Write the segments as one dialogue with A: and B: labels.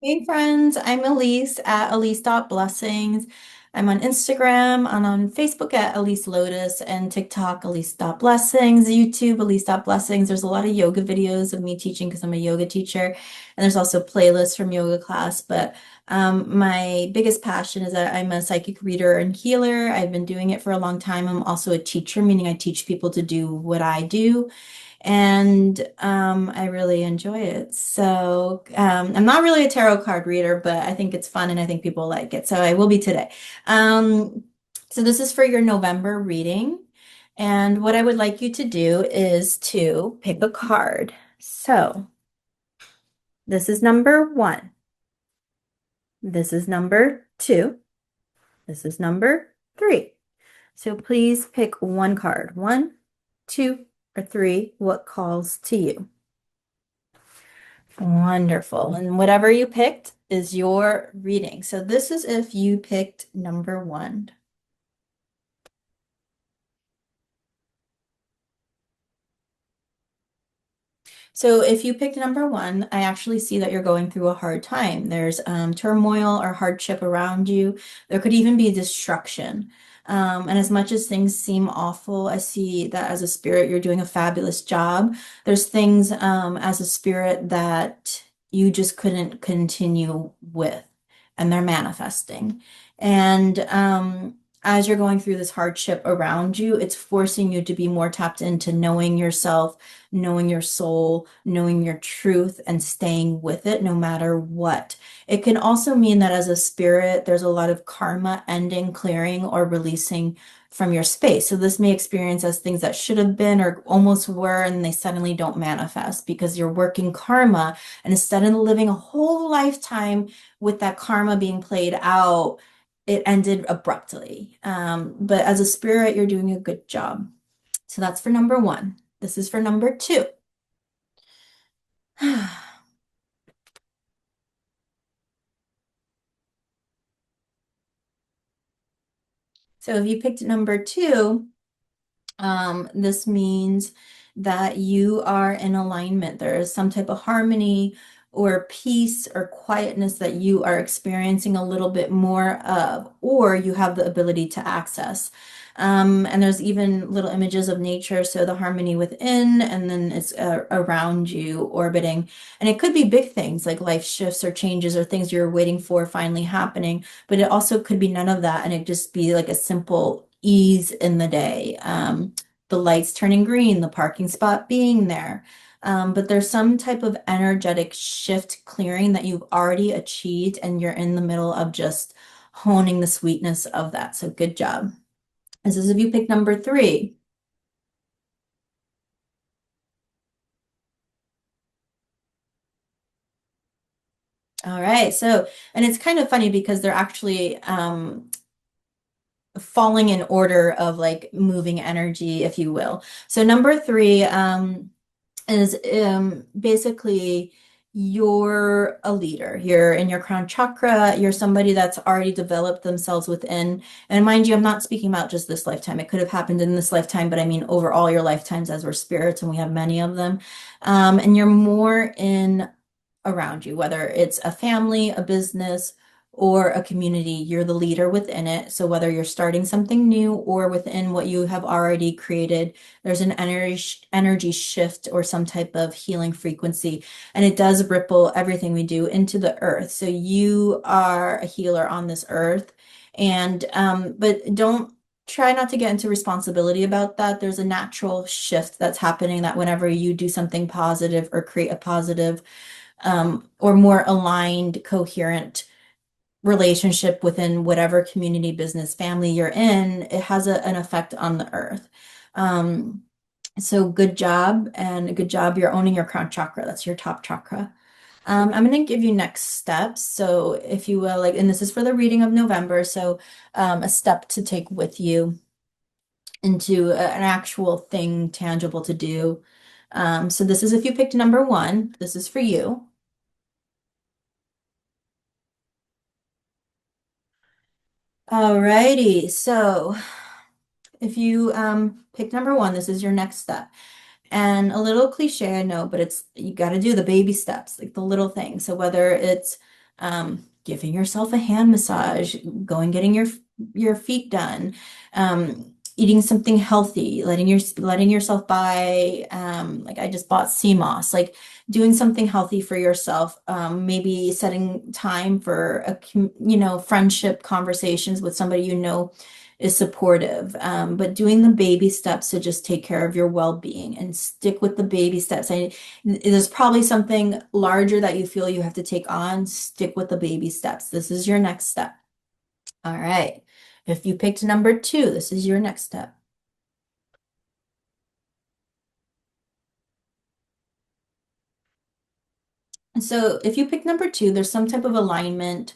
A: Hey friends, I'm Elise at Elise.blessings. I'm on Instagram and on Facebook at Elise Lotus and TikTok Elise.blessings, YouTube Elise.blessings. There's a lot of yoga videos of me teaching because I'm a yoga teacher. And there's also playlists from yoga class. But my biggest passion is that I'm a psychic reader and healer. I've been doing it for a long time. I'm also a teacher, meaning I teach people to do what I do and I really enjoy it. So I'm not really a tarot card reader, but I think it's fun and I think people like it. So I will be today. Um, so this is for your November reading. And what I would like you to do is to pick a card. So this is number one. This is number two. This is number three. So please pick one card. One, two, or three. What calls to you? Wonderful. And whatever you picked is your reading. So this is if you picked number one. So if you picked number one, I actually see that you're going through a hard time. There's turmoil or hardship around you. There could even be destruction. And as much as things seem awful, I see that as a spirit, you're doing a fabulous job. There's things as a spirit that you just couldn't continue with, and they're manifesting. And as you're going through this hardship around you, it's forcing you to be more tapped into knowing yourself, knowing your soul, knowing your truth, and staying with it no matter what. It can also mean that as a spirit, there's a lot of karma ending, clearing, or releasing from your space. So this may experience as things that should have been or almost were, and they suddenly don't manifest because you're working karma. And instead of living a whole lifetime with that karma being played out, it ended abruptly. But as a spirit, you're doing a good job. So that's for number one. This is for number two. So if you picked number two, this means that you are in alignment. There is some type of harmony or peace or quietness that you are experiencing a little bit more of, or you have the ability to access. And there's even little images of nature, so the harmony within, and then it's around you orbiting. And it could be big things like life shifts or changes or things you're waiting for finally happening, but it also could be none of that, and it just be like a simple ease in the day. The lights turning green, the parking spot being there. But there's some type of energetic shift clearing that you've already achieved, and you're in the middle of just honing the sweetness of that. So good job. This is if you pick number three. All right. So, and it's kind of funny because they're actually falling in order of like moving energy, if you will. So number three, is basically you're a leader. You're in your crown chakra. You're somebody that's already developed themselves within. And mind you, I'm not speaking about just this lifetime. It could have happened in this lifetime, but I mean over all your lifetimes as we're spirits, and we have many of them. And you're more in around you, whether it's a family, a business, or a community, you're the leader within it. So whether you're starting something new or within what you have already created, there's an energy shift or some type of healing frequency, and it does ripple everything we do into the earth. So you are a healer on this earth, and but don't try not to get into responsibility about that. There's a natural shift that's happening that whenever you do something positive or create a positive or more aligned, coherent relationship within whatever community, business, family you're in, it has an effect on the earth. Um, so good job, and good job. You're owning your crown chakra. That's your top chakra. I'm going to give you next steps. So if you will, like, and this is for the reading of November. So a step to take with you into an actual thing tangible to do. So this is if you picked number one, this is for you. Alrighty, so if you pick number one, this is your next step. And a little cliche, I know, but it's you got to do the baby steps, like the little things. So whether it's Giving yourself a hand massage, going getting your feet done, eating something healthy, letting yourself buy, like I just bought sea moss, like doing something healthy for yourself, maybe setting time for friendship conversations with somebody you know is supportive, but doing the baby steps to just take care of your well-being and stick with the baby steps. There's probably something larger that you feel you have to take on. Stick with the baby steps. This is your next step. All right. If you picked number 2, this is your next step. And so if you pick number 2, there's some type of alignment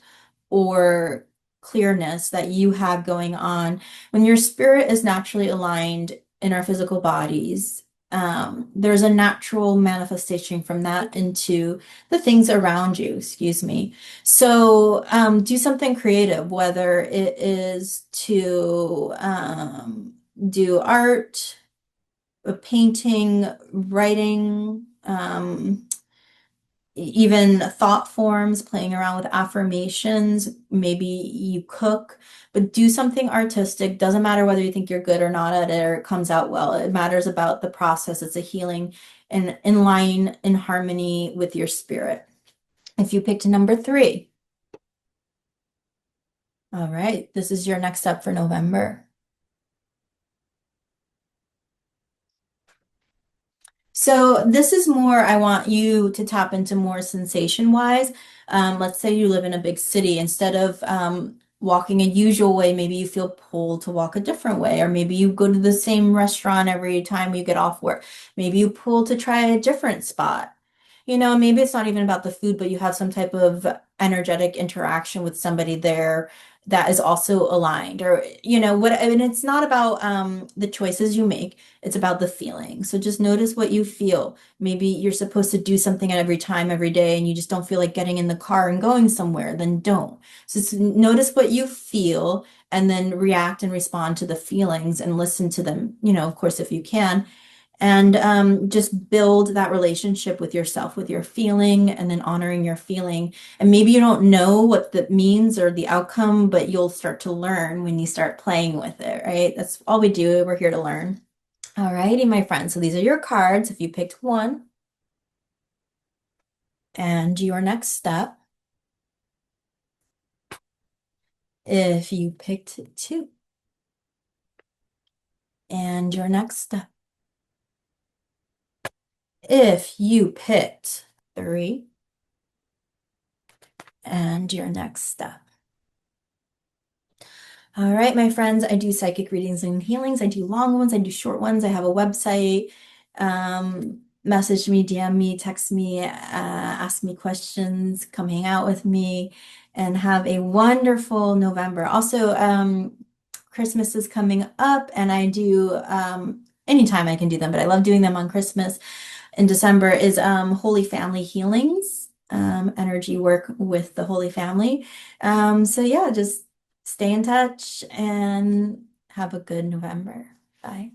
A: or clearness that you have going on. When your spirit is naturally aligned in our physical bodies, there's a natural manifestation from that into the things around you, excuse me. So do something creative, whether it is to do art, painting, writing, even thought forms, playing around with affirmations, maybe you cook, but do something artistic. Doesn't matter whether you think you're good or not at it or it comes out well. It matters about the process. It's a healing and in line, in harmony with your spirit. If you picked number 3, all right, this is your next step for November. So this is more, I want you to tap into more sensation wise. Let's say you live in a big city. Instead of walking a usual way, maybe you feel pulled to walk a different way, or maybe you go to the same restaurant every time you get off work. Maybe you pull to try a different spot. Maybe it's not even about the food, but you have some type of energetic interaction with somebody there that is also aligned, or what. I mean, it's not about the choices you make, it's about the feeling. So just notice what you feel. Maybe you're supposed to do something at every time every day and you just don't feel like getting in the car and going somewhere, then don't. So notice what you feel and then react and respond to the feelings and listen to them, of course, if you can, and just build that relationship with yourself, with your feeling, and then honoring your feeling. And maybe you don't know what that means or the outcome, but you'll start to learn when you start playing with it, right? That's all we do. We're here to learn. All righty, my friends. So these are your cards. If you picked one, and your next step, if you picked 2, and your next step, if you picked 3, and your next step. All right, my friends, I do psychic readings and healings. I do long ones, I do short ones. I have a website. Message me, DM me, text me, ask me questions, come hang out with me, and have a wonderful November. Also, Christmas is coming up, and I do anytime I can do them, but I love doing them on Christmas. In December is Holy Family Healings, energy work with the Holy Family. So yeah, just stay in touch and have a good November. Bye.